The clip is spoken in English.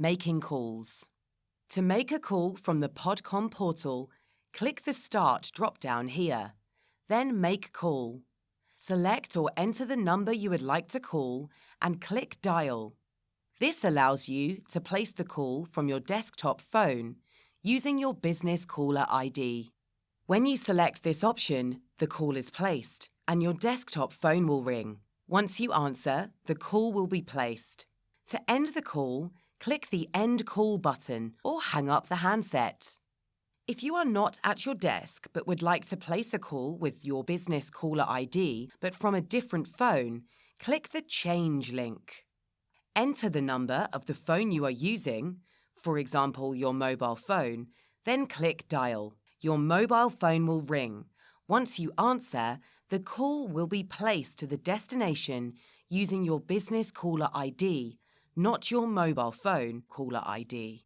Making calls. To make a call from the Podcom portal, click the Start drop-down here. Then Make Call. Select or enter the number you would like to call and click Dial. This allows you to place the call from your desktop phone using your business caller ID. When you select this option, the call is placed and your desktop phone will ring. Once you answer, the call will be placed. To end the call, click the End Call button or hang up the handset. If you are not at your desk but would like to place a call with your business caller ID but from a different phone, click the Change link. Enter the number of the phone you are using, for example your mobile phone, then click Dial. Your mobile phone will ring. Once you answer, the call will be placed to the destination using your business caller ID, not your mobile phone caller ID.